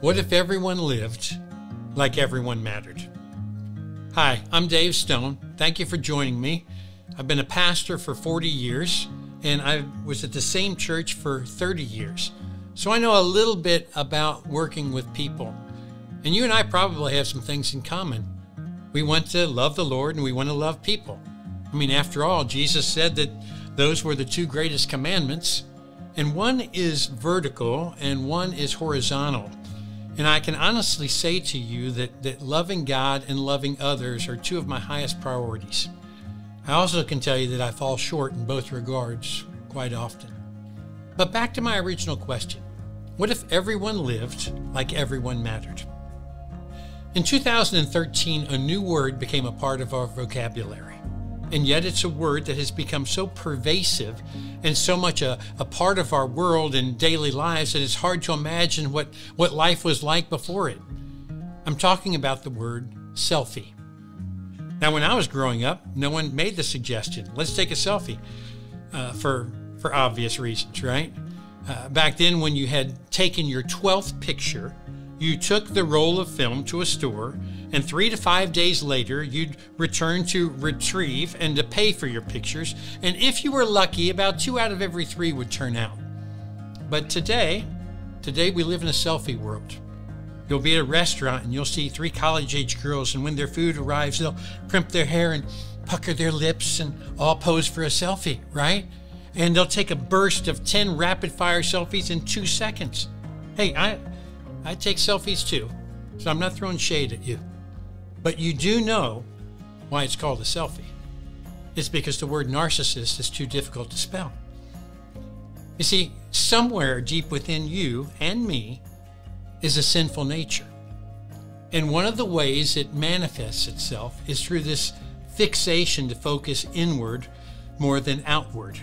What if everyone lived like everyone mattered? Hi, I'm Dave Stone. Thank you for joining me. I've been a pastor for 40 years, and I was at the same church for 30 years. So I know a little bit about working with people. And you and I probably have some things in common. We want to love the Lord and we want to love people. I mean, after all, Jesus said that those were the two greatest commandments, and one is vertical and one is horizontal. And I can honestly say to you that loving God and loving others are two of my highest priorities. I also can tell you that I fall short in both regards quite often. But back to my original question. What if everyone lived like everyone mattered? In 2013, a new word became a part of our vocabulary. And yet it's a word that has become so pervasive and so much a part of our world and daily lives that it's hard to imagine what life was like before it. I'm talking about the word selfie. Now, when I was growing up, no one made the suggestion, let's take a selfie, for obvious reasons, right? Back then, when you had taken your 12th picture, you took the roll of film to a store, and 3 to 5 days later, you'd return to retrieve and to pay for your pictures. And if you were lucky, about 2 out of every 3 would turn out. But today we live in a selfie world. You'll be at a restaurant and you'll see 3 college-age girls, and when their food arrives, they'll primp their hair and pucker their lips and all pose for a selfie, right? And they'll take a burst of 10 rapid-fire selfies in 2 seconds. Hey, I take selfies too, so I'm not throwing shade at you. But you do know why it's called a selfie. It's because the word narcissist is too difficult to spell. You see, somewhere deep within you and me is a sinful nature. And one of the ways it manifests itself is through this fixation to focus inward more than outward.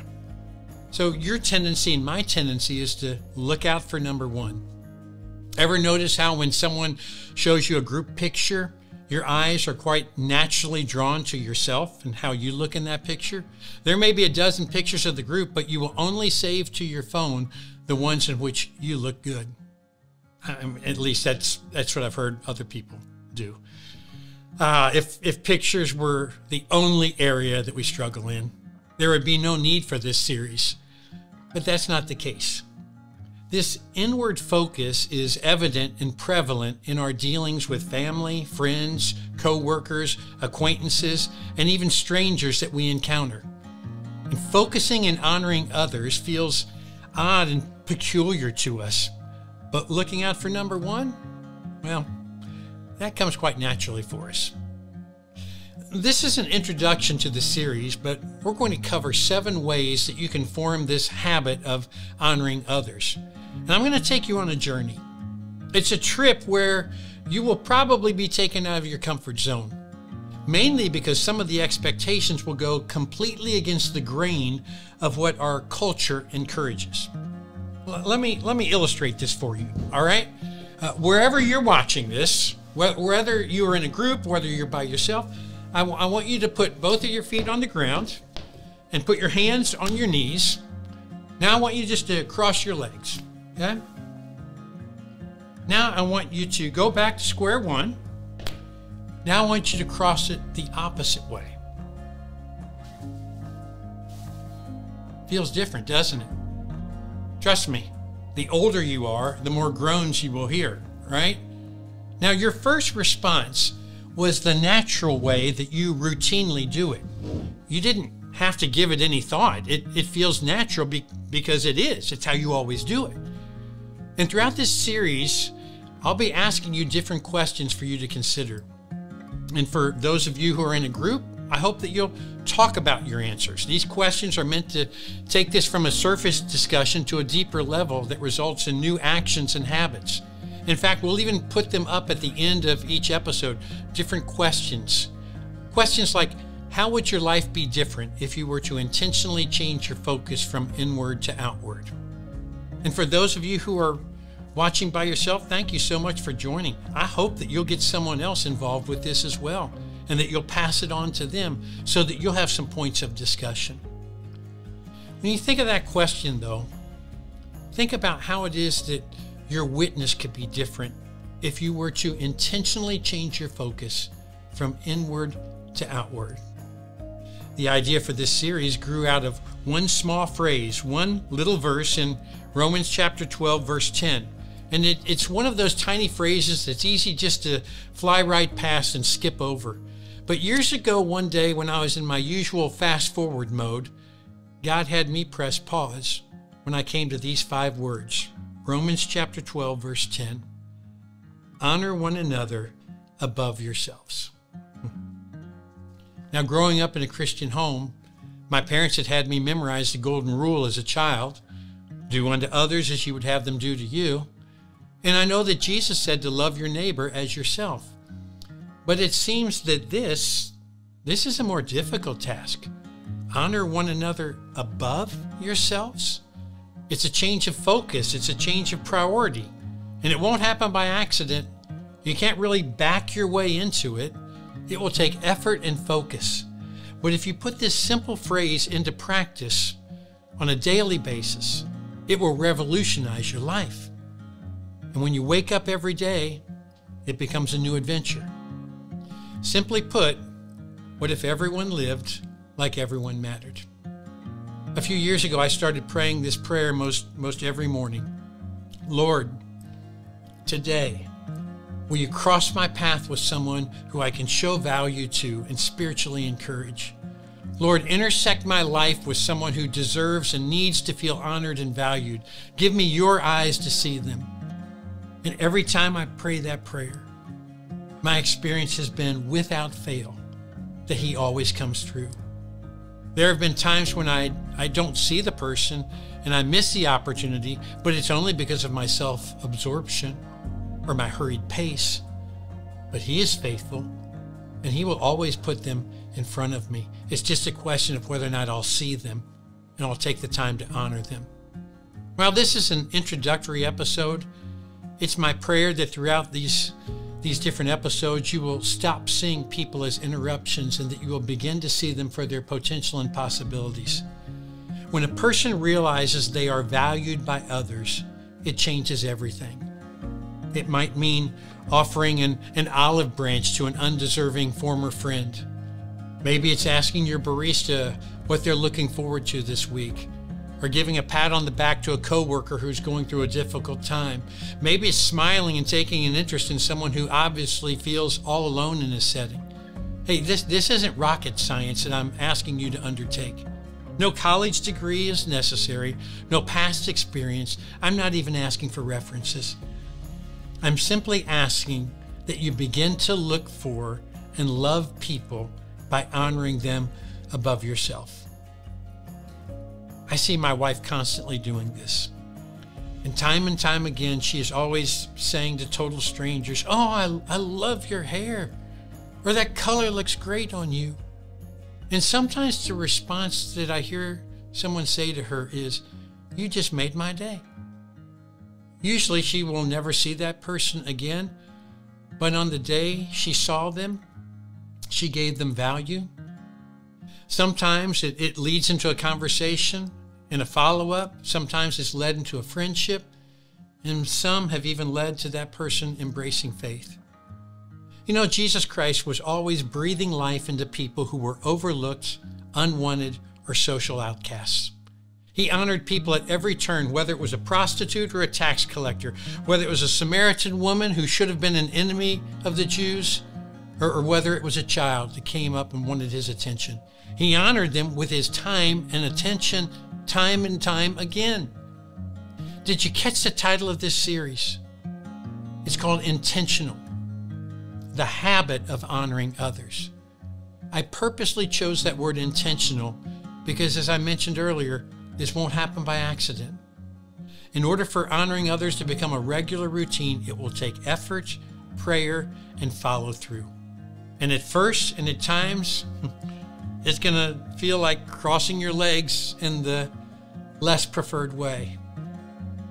So your tendency and my tendency is to look out for number one. Ever notice how when someone shows you a group picture, your eyes are quite naturally drawn to yourself and how you look in that picture? There may be a dozen pictures of the group, but you will only save to your phone the ones in which you look good. At least that's what I've heard other people do. If pictures were the only area that we struggle in, there would be no need for this series. But that's not the case. This inward focus is evident and prevalent in our dealings with family, friends, co-workers, acquaintances, and even strangers that we encounter. And focusing and honoring others feels odd and peculiar to us. But looking out for number one, well, that comes quite naturally for us. This is an introduction to the series, but we're going to cover 7 ways that you can form this habit of honoring others. And I'm going to take you on a journey. It's a trip where you will probably be taken out of your comfort zone, mainly because some of the expectations will go completely against the grain of what our culture encourages. Let me illustrate this for you, all right? Wherever you're watching this, whether you're in a group, whether you're by yourself, I want you to put both of your feet on the ground and put your hands on your knees. Now I want you just to cross your legs, okay? Now I want you to go back to square one. Now I want you to cross it the opposite way. Feels different, doesn't it? Trust me, the older you are, the more groans you will hear, right? Now your first response was the natural way that you routinely do it. You didn't have to give it any thought. It feels natural because it is. It's how you always do it. And throughout this series, I'll be asking you different questions for you to consider. And for those of you who are in a group, I hope that you'll talk about your answers. These questions are meant to take this from a surface discussion to a deeper level that results in new actions and habits. In fact, we'll even put them up at the end of each episode, different questions. Questions like, how would your life be different if you were to intentionally change your focus from inward to outward? And for those of you who are watching by yourself, thank you so much for joining. I hope that you'll get someone else involved with this as well, and that you'll pass it on to them so that you'll have some points of discussion. When you think of that question, though, think about how it is that your witness could be different if you were to intentionally change your focus from inward to outward. The idea for this series grew out of one small phrase, one little verse in Romans chapter 12, verse 10. And it's one of those tiny phrases that's easy just to fly right past and skip over. But years ago, one day when I was in my usual fast forward mode, God had me press pause when I came to these 5 words. Romans chapter 12, verse 10. Honor one another above yourselves. Now, growing up in a Christian home, my parents had me memorize the golden rule as a child. Do unto others as you would have them do to you. And I know that Jesus said to love your neighbor as yourself. But it seems that this is a more difficult task. Honor one another above yourselves. It's a change of focus. It's a change of priority. And it won't happen by accident. You can't really back your way into it. It will take effort and focus. But if you put this simple phrase into practice on a daily basis, it will revolutionize your life. And when you wake up every day, it becomes a new adventure. Simply put, what if everyone lived like everyone mattered? A few years ago, I started praying this prayer most every morning. Lord, today, will you cross my path with someone who I can show value to and spiritually encourage? Lord, intersect my life with someone who deserves and needs to feel honored and valued. Give me your eyes to see them. And every time I pray that prayer, my experience has been without fail that He always comes through. There have been times when I don't see the person and I miss the opportunity, but it's only because of my self-absorption or my hurried pace. But He is faithful, and He will always put them in front of me. It's just a question of whether or not I'll see them, and I'll take the time to honor them. Well, this is an introductory episode. It's my prayer that throughout these different episodes, you will stop seeing people as interruptions and that you will begin to see them for their potential and possibilities. When a person realizes they are valued by others, it changes everything. It might mean offering an olive branch to an undeserving former friend. Maybe it's asking your barista what they're looking forward to this week, or giving a pat on the back to a coworker who's going through a difficult time. Maybe it's smiling and taking an interest in someone who obviously feels all alone in a setting. Hey, this isn't rocket science that I'm asking you to undertake. No college degree is necessary, no past experience. I'm not even asking for references. I'm simply asking that you begin to look for and love people by honoring them above yourself. I see my wife constantly doing this. And time again, she is always saying to total strangers, "Oh, I love your hair," or "That color looks great on you." And sometimes the response that I hear someone say to her is, "You just made my day." Usually she will never see that person again, but on the day she saw them, she gave them value. Sometimes it leads into a conversation and a follow-up. Sometimes it's led into a friendship, and some have even led to that person embracing faith. You know, Jesus Christ was always breathing life into people who were overlooked, unwanted, or social outcasts. He honored people at every turn, whether it was a prostitute or a tax collector, whether it was a Samaritan woman who should have been an enemy of the Jews, or whether it was a child that came up and wanted His attention. He honored them with His time and attention time and time again. Did you catch the title of this series? It's called Intentional, the habit of honoring others. I purposely chose that word intentional because, as I mentioned earlier, this won't happen by accident. In order for honoring others to become a regular routine, it will take effort, prayer, and follow through. And at first and at times, it's going to feel like crossing your legs in the less preferred way.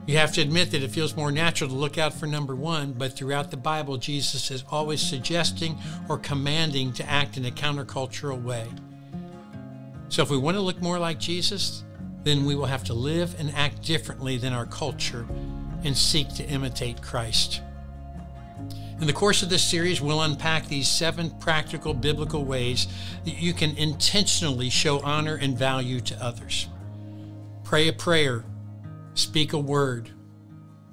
You have to admit that it feels more natural to look out for number one, but throughout the Bible, Jesus is always suggesting or commanding to act in a countercultural way. So if we want to look more like Jesus, then we will have to live and act differently than our culture and seek to imitate Christ. In the course of this series, we'll unpack these 7 practical biblical ways that you can intentionally show honor and value to others. Pray a prayer, speak a word,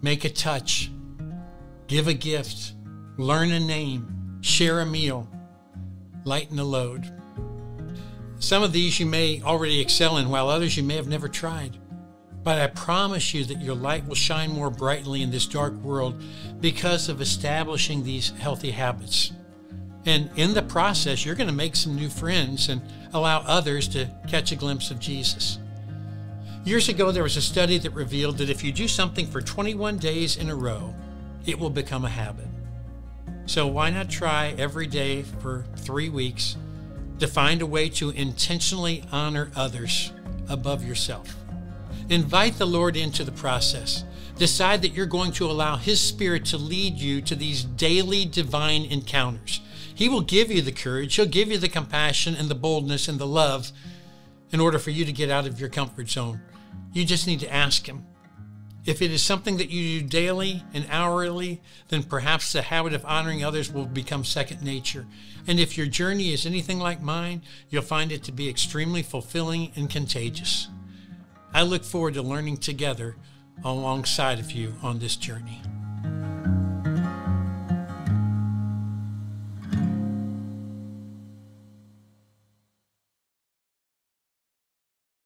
make a touch, give a gift, learn a name, share a meal, lighten a load. Some of these you may already excel in, while others you may have never tried. But I promise you that your light will shine more brightly in this dark world because of establishing these healthy habits. And in the process, you're going to make some new friends and allow others to catch a glimpse of Jesus. Years ago, there was a study that revealed that if you do something for 21 days in a row, it will become a habit. So why not try every day for 3 weeks to find a way to intentionally honor others above yourself? Invite the Lord into the process. Decide that you're going to allow His Spirit to lead you to these daily divine encounters. He will give you the courage, He'll give you the compassion and the boldness and the love in order for you to get out of your comfort zone. You just need to ask Him. If it is something that you do daily and hourly, then perhaps the habit of honoring others will become second nature. And if your journey is anything like mine, you'll find it to be extremely fulfilling and contagious. I look forward to learning together alongside of you on this journey.